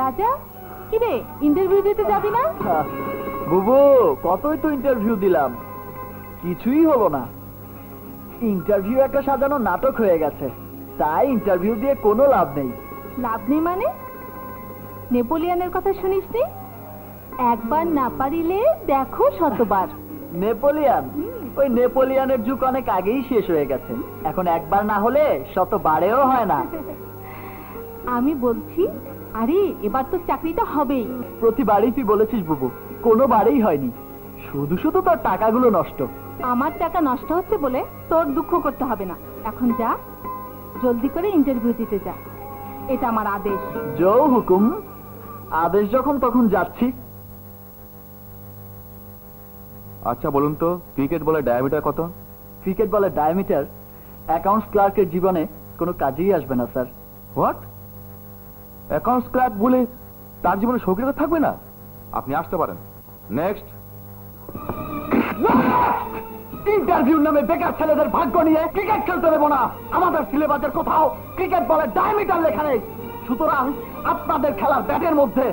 রাজা কি রে, ইন্টারভিউ দিতে যাবি না? বুবু, কতই তো ইন্টারভিউ দিলাম, কিছুই হলো না। ইন্টারভিউ একটা সাজানো নাটক হয়ে গেছে, তাই ইন্টারভিউ দিয়ে কোনো লাভ নেই। লাভ নেই মানে? নেপোলিয়নের কথা শুনিসনি? একবার না পারিলে দেখো শতবার। নেপোলিয়ন? ওই নেপোলিয়নের যুগ অনেক আগেই শেষ হয়ে গেছে, এখন একবার না হলে শতবারেও হয় না। আমি বলছি, আরে এবার তো চাকরিটা হবেই। প্রতিবারই তুই বলেছিস বুবু, কোনোবারেই হয়নি, শুধু শুধু তোর টাকাগুলো নষ্ট। আমার টাকা নষ্ট হচ্ছে বলে তোর দুঃখ করতে হবে না। এখন যা, জলদি করে ইন্টারভিউ দিতে যা, এটা আমার আদেশ। জো হুকুম। আদেশ যখন তখন যাচ্ছি। আচ্ছা বলুন তো, ক্রিকেট বলের ডায়ামিটার কত? ক্রিকেট বলের ডায়ামিটার অ্যাকাউন্টস ক্লার্কের জীবনে কোনো কাজেই আসবে না স্যার। হোয়াট? অ্যাকাউন্টস ক্লার্ক বলে তার জীবনে শৌখিনতা থাকবে না? আপনি আসতে পারেন। নেক্সট। ইন্টারভিউ নামে বেকার ছেলেদের ভাগ্য নিয়ে ক্রিকেট খেলতে দেবো না। আমাদের সিলেবাসের কোথাও ক্রিকেট বলের ডায়ামিটার লেখা নেই, সুতরাং আপনাদের খেলার ব্যাটের মধ্যে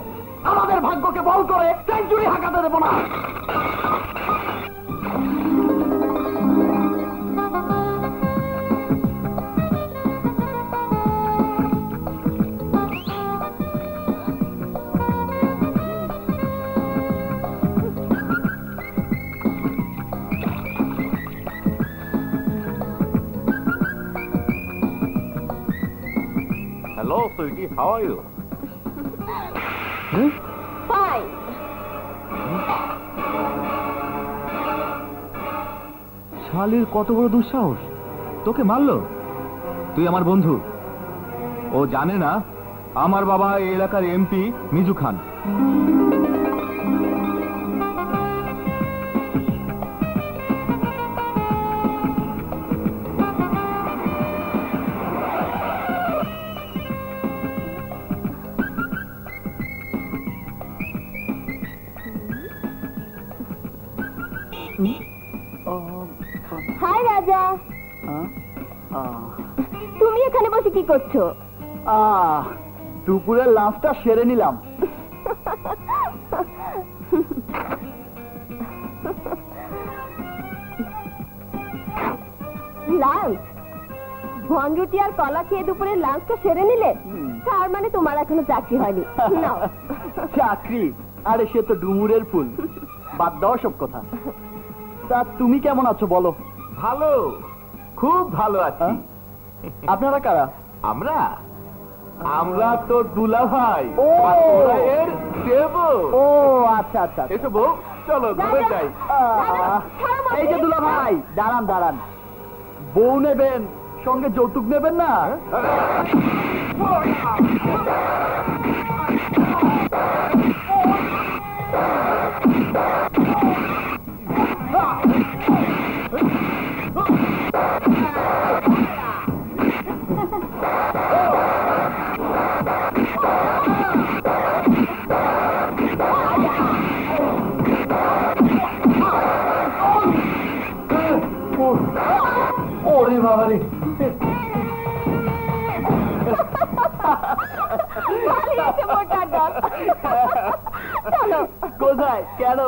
আমাদের ভাগ্যকে বল করে সেঞ্চুরি হাঁকাতে দেবো না। Hello, sweetie. How are you? Fine. শালির কত বড় দুঃসাহস, তোকে মারলো? তুই আমার বন্ধু, ও জানে না আমার বাবা এই এলাকার এমপি মিজু খান। হাই রাজা, তুমি এখানে বসে কি করছো? দুপুরের লাঞ্চটা সেরে নিলাম। লাঞ্চ? ভনরুটি আর কলা খেয়ে দুপুরের লাঞ্চটা সেরে নিলে? তার মানে তোমার এখনো চাকরি হয়নি। নাও। চাকরি? আরে সে তো ডুমুরের ফুল, বাদ দাও সব কথা। তা তুমি কেমন আছো বলো? ভালো, খুব ভালো আছি। আপনারা কারা? আমরা আমরা তো দুলা ভাই। ও! আর ওরা এর দেবো। ও আচ্ছা আচ্ছা। এসো বউ, চলো ঘরে যাই। এই যে দুলা ভাই, দাঁড়ান দাঁড়ান, বউ নেবেন, সঙ্গে যৌতুক নেবেন না? ওরে বাবারে, কোথায়, কেন,